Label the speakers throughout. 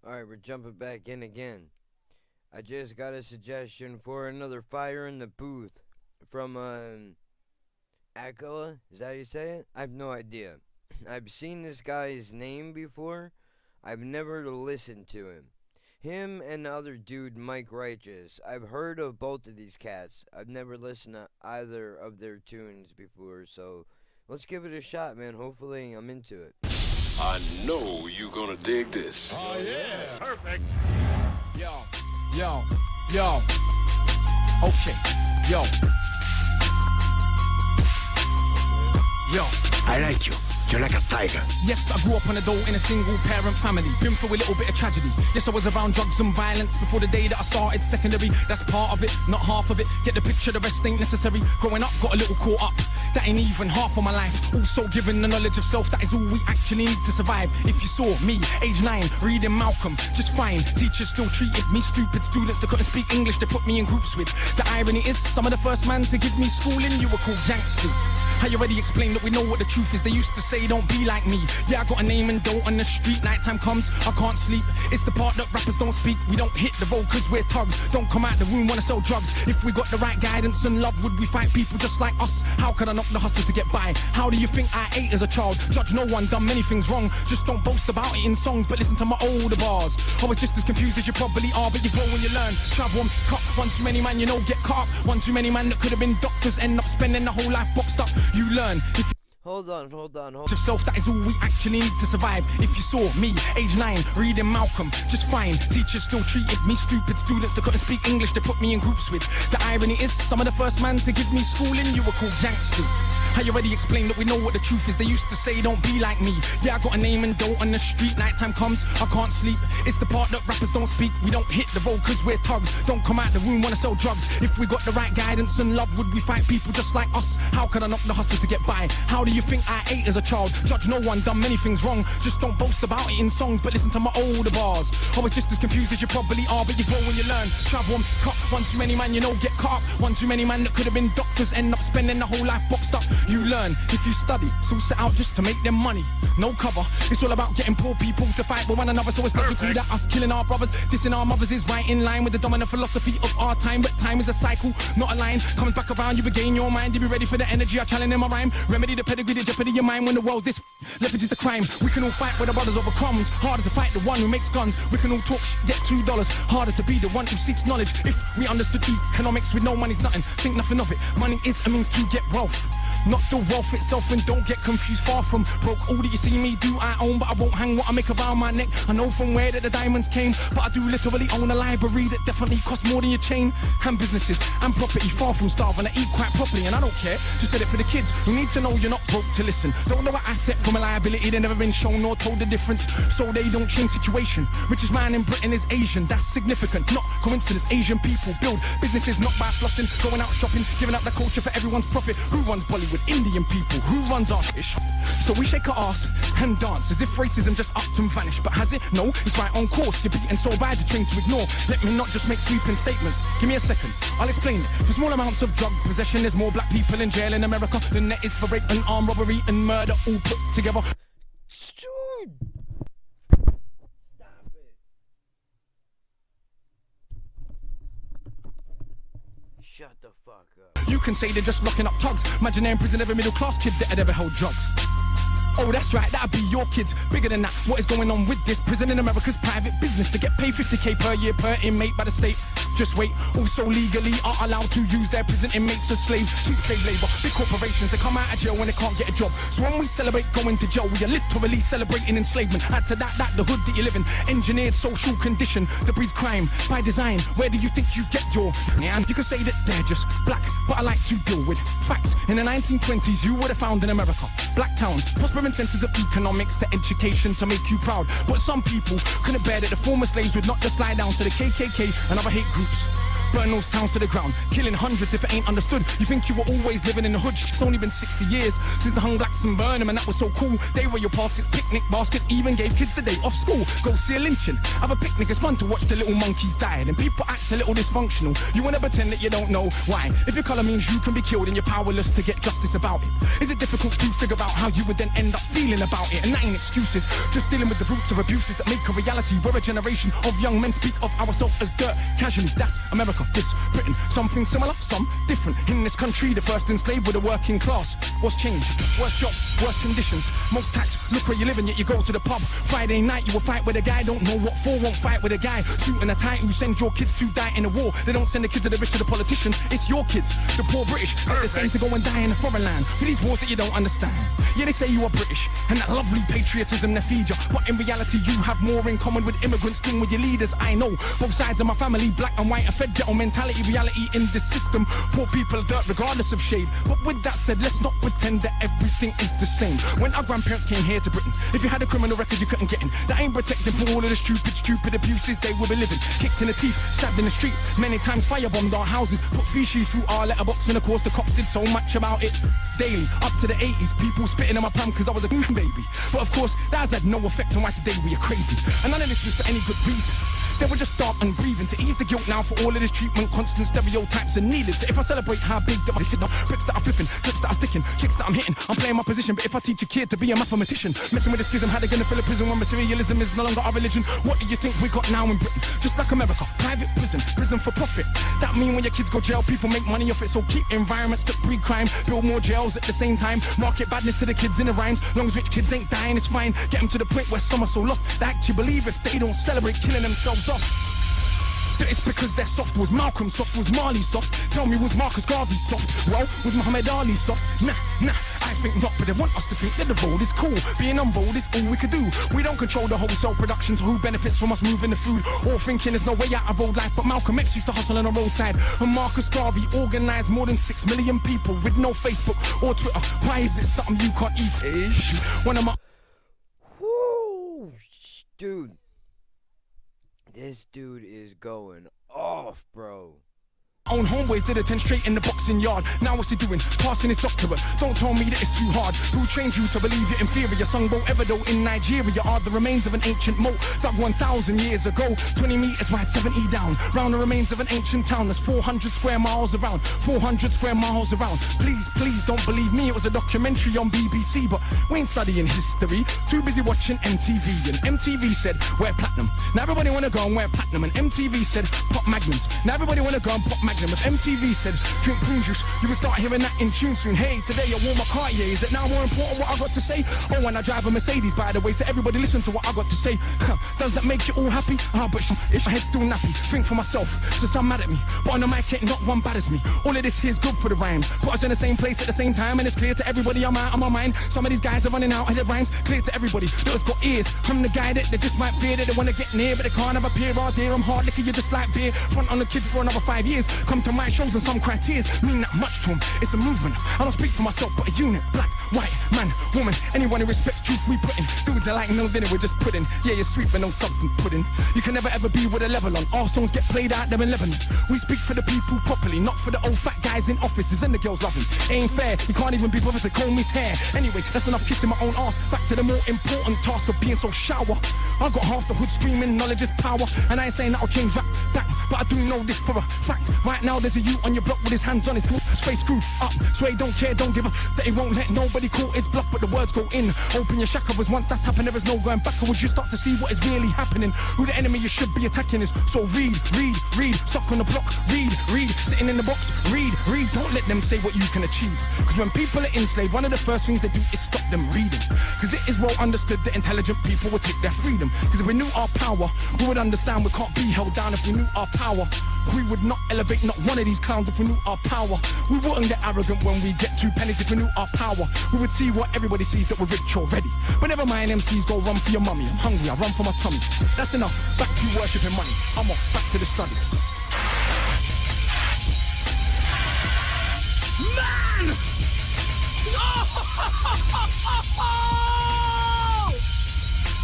Speaker 1: Alright, we're jumping back in again. I just got a suggestion for another fire in the booth from Akala. Is that how you say it? I have no idea. I've seen this guy's name before. I've never listened to him. Him and the other dude, Mike Righteous. I've heard of both of these cats. I've never listened to either of their tunes before, so let's give it a shot, man. Hopefully I'm into it.
Speaker 2: I know you gonna dig this.
Speaker 3: Oh yeah, perfect.
Speaker 4: Yo. Okay, yo.
Speaker 2: I like you. You're like a tiger.
Speaker 4: Yes, I grew up on a dole in a single parent family. Been through a little bit of tragedy. Yes, I was around drugs and violence before the day that I started secondary. That's part of it, not half of it. Get the picture, the rest ain't necessary. Growing up, got a little caught up. That ain't even half of my life. Also given the knowledge of self, that is all we actually need to survive. If you saw me, age 9, reading Malcolm, just fine. Teachers still treated me stupid. Students that couldn't speak English, they put me in groups with. The irony is, some of the first man to give me schooling, you were called youngsters. I already explained that we know what the truth is. They used to say don't be like me. Yeah, I got a name and dough on the street. Nighttime comes, I can't sleep. It's the part that rappers don't speak. We don't hit the road cause we're thugs. Don't come out the room, wanna sell drugs. If we got the right guidance and love, would we fight people just like us? How could I knock the hustle to get by? How do you think I ate as a child? Judge no one, done many things wrong. Just don't boast about it in songs, but listen to my older bars. I was just as confused as you probably are, but you grow when you learn. Travel and cut, one too many man, you know, get caught up. One too many man that could have been doctors, end up spending the whole life boxed up. You learn. If
Speaker 1: Hold on.
Speaker 4: of self, that is all we actually need to survive. If you saw me, age 9, reading Malcolm, just fine. Teachers still treated me stupid. Students that couldn't speak English, they put me in groups with. The irony is, some of the first man to give me schooling, you were called youngsters. I already explained that we know what the truth is. They used to say don't be like me. Yeah, I got a name and dough on the street. Nighttime comes, I can't sleep. It's the part that rappers don't speak. We don't hit the road cause we're thugs. Don't come out the room, wanna sell drugs. If we got the right guidance and love, would we fight people just like us? How could I knock the hustle to get by? How do you think I ate as a child? Judge no one, done many things wrong. Just don't boast about it in songs, but listen to my older bars. I was just as confused as you probably are, but you grow when you learn. Travel and cut, one too many man, you know, get caught up. One too many man that could have been doctors, end up spending the whole life boxed up. You learn if you study, so set out just to make them money. No cover, it's all about getting poor people to fight with one another. So it's logical that us killing our brothers, dissing our mothers is right in line with the dominant philosophy of our time. But time is a cycle, not a line. Comes back around, you regain your mind. You be ready for the energy I challenge in my rhyme. Remedy the pedigree, the jeopardy your mind. When the world this leverage is a crime, we can all fight with our brothers over crumbs. Harder to fight the one who makes guns. We can all talk get $2. Harder to be the one who seeks knowledge. If we understood economics, with no money's nothing. Think nothing of it. Money is a means to get wealth, not the wealth itself. And don't get confused, far from broke. All that you see me do I own, but I won't hang what I make around my neck. I know from where that the diamonds came, but I do literally own a library that definitely costs more than your chain. And businesses and property, far from starving. I eat quite properly and I don't care. Just said it for the kids who need to know you're not broke to listen. Don't know what asset from a liability, they never been shown or told the difference, so they don't change situation. Richest man in Britain is Asian, that's significant, not coincidence. Asian people build businesses not by flossing, going out shopping, giving up their culture for everyone's profit. Who runs Bollywood? Indian people. Who runs our ish? So we shake our ass and dance as if racism just upped and vanished. But has it? No, it's right on course. You're beaten so bad you're trained to ignore. Let me not just make sweeping statements. Give me a second, I'll explain it. For small amounts of drug possession, there's more black people in jail in America than there is for rape and armed robbery and murder all put together.
Speaker 1: Dude. Stop it. Shut the fuck up.
Speaker 4: You can say they're just locking up thugs. Imagine they're in prison, every middle class kid that had ever held drugs. Oh, that's right, that'd be your kids. Bigger than that, what is going on with this? Prison in America's private business. They get paid $50K per year per inmate by the state. Just wait, also legally are allowed to use their prison inmates as slaves. Cheap slave labor, big corporations, they come out of jail when they can't get a job. So when we celebrate going to jail, we are literally celebrating enslavement. Add to that, the hood that you live in, engineered social condition that breeds crime by design. Where do you think you get your man? You can say that they're just black, but I like to deal with facts. In the 1920s, you would have found in America black towns, prospering centers of economics to education to make you proud. But some people couldn't bear that the former slaves would not just lie down to the KKK and other hate groups. burn those towns to the ground, killing hundreds if it ain't understood. You think you were always living in the hood? It's only been 60 years since the hung blacks and burned them, and that was so cool. They were your baskets, picnic baskets, even gave kids the day off school. Go see a lynching, have a picnic, it's fun to watch the little monkeys die. And people act a little dysfunctional. You wanna pretend that you don't know why. If your colour means you can be killed and you're powerless to get justice about it, is it difficult to figure out how you would then end up feeling about it? And that ain't excuses, just dealing with the roots of abuses that make a reality. We're a generation of young men speak of ourselves as dirt casually. That's America, this Britain. Something similar, some different. In this country, the first enslaved were the working class. What's changed? Worse jobs, worse conditions, most tax. Look where you live and yet you go to the pub. Friday night you will fight with a guy, don't know what for, won't fight with a guy. Suit and a tie who send your kids to die in a war. They don't send the kids to the rich or the politician, it's your kids. The poor British get the same to go and die in a foreign land for these wars that you don't understand. Yeah, they say you are British and that lovely patriotism they feed you, but in reality you have more in common with immigrants than with your leaders. I know both sides of my family, black and white, a fed ghetto mentality, reality in this system. Poor people are dirt regardless of shade. But with that said, let's not pretend that everything is the same. When our grandparents came here to Britain, if you had a criminal record you couldn't get in. That ain't protecting from all of the stupid abuses they will be living. Kicked in the teeth, stabbed in the street, many times firebombed our houses, put feces through our letterbox, and of course the cops did so much about it. Daily, up to the 80s, people spitting on my pram cause I was a baby. But of course, that has had no effect on why today we are crazy. And none of this was for any good reason. They were just dark and grieving to ease the guilt now for all of this treatment. Constant stereotypes are needed. So if I celebrate how big that my bricks that I'm flipping, clips that I'm sticking, chicks that I'm hitting, I'm playing my position. But if I teach a kid to be a mathematician, messing with the schism, how they gonna fill a prison when materialism is no longer our religion? What do you think we got now in Britain? Just like America, private prison, prison for profit. That mean when your kids go jail, people make money off it. So keep environments that breed crime, build more jails at the same time. Market badness to the kids in the rhymes. Long as rich kids ain't dying, it's fine. Get them to the point where some are so lost they actually believe if they don't celebrate killing themselves off, that it's because they're soft. Was Malcolm soft? Was Marley soft? Tell me, was Marcus Garvey soft? Well, was Muhammad Ali soft? Nah, I think not, but they want us to think that the road is cool. Being on road is all we could do. We don't control the wholesale production, so who benefits from us moving the food? Or thinking there's no way out of road life, but Malcolm X used to hustle on the roadside. And Marcus Garvey organised more than 6 million people with no Facebook or Twitter. Why is it something you can't eat? One of my...
Speaker 1: Woo! Dude. This dude is going off, bro.
Speaker 4: Own homeboys did a 10 straight in the boxing yard. Now what's he doing? Passing his doctorate. Don't tell me that it's too hard. Who trained you to believe you're inferior? Songbo Ebedo in Nigeria are the remains of an ancient moat dug 1,000 years ago. 20 meters wide, 70 down. Round the remains of an ancient town that's 400 square miles around. 400 square miles around. Please don't believe me. It was a documentary on BBC, but we ain't studying history. Too busy watching MTV. And MTV said, wear platinum. Now everybody wanna go and wear platinum. And MTV said, pop magnums. Now everybody wanna go and pop magnums. If MTV said drink prune juice, you would start hearing that in tune soon. Hey, today I wore my Cartier. Is it now more important what I got to say? Oh, and I drive a Mercedes, by the way, so everybody listen to what I got to say. Does that make you all happy? But my head's still nappy. Think for myself, so some mad at me, but on the mic ain't not one bad as me. All of this here's good for the rhymes. Put us in the same place at the same time, and it's clear to everybody I'm out of my mind. Some of these guys are running out of their rhymes. Clear to everybody that has got ears. I'm the guy that they just might fear, that they wanna get near, but they can't have a peer all day. I'm hard liquor, you just like beer. Front on the kid for another 5 years. Come to my shows and some criteria mean that much to them. It's a movement. I don't speak for myself, but a unit. Black, white, man, woman. Anyone who respects truth we put in. Dudes are like no dinner, we're just pudding. Yeah, you're sweet, but no substance pudding. You can never ever be with a level on. Our songs get played out there in Lebanon. We speak for the people properly, not for the old fat guys in offices and the girls love him. Ain't fair, he can't even be bothered to comb his hair. Anyway, that's enough kissing my own ass. Back to the more important task of being so shower. I got half the hood screaming, knowledge is power. And I ain't saying that'll change rap back, but I do know this for a fact. Right now there's a you on your block with his hands on his face screwed up. So he don't care, don't give a that he won't let nobody call his bluff, but the words go in. Open your shackles once that's happened, there is no going backwards. You start to see what is really happening. Who the enemy you should be attacking is. So read, stuck on the block, read, sitting in the box, read, don't let them say what you can achieve. Cause when people are enslaved, one of the first things they do is stop them reading. Cause it is well understood that intelligent people will take their freedom. Cause if we knew our power, we would understand we can't be held down. If we knew our power, we would not elevate not one of these clowns. If we knew our power, we wouldn't get arrogant when we get 2 pennies. If we knew our power, we would see what everybody sees, that we're rich already. But never mind, MCs go run for your mummy. I'm hungry, I run for my tummy. That's enough, back to worshipping money. I'm off, back to the study. Man! Oh!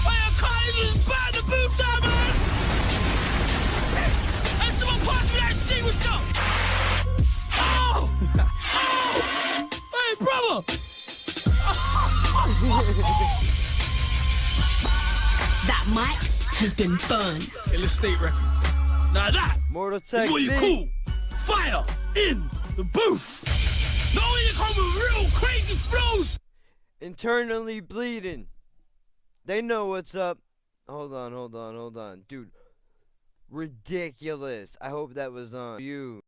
Speaker 4: Hey, Akala just burn the booth down, man! And someone pass me that extinguisher!
Speaker 3: has been burned.
Speaker 4: Illustrate Records. Now that
Speaker 1: Mortal
Speaker 4: is what you
Speaker 1: Tech
Speaker 4: call fire in the booth. Not only you come with real crazy flows.
Speaker 1: Internally bleeding. They know what's up. Hold on. Dude. Ridiculous. I hope that was on you.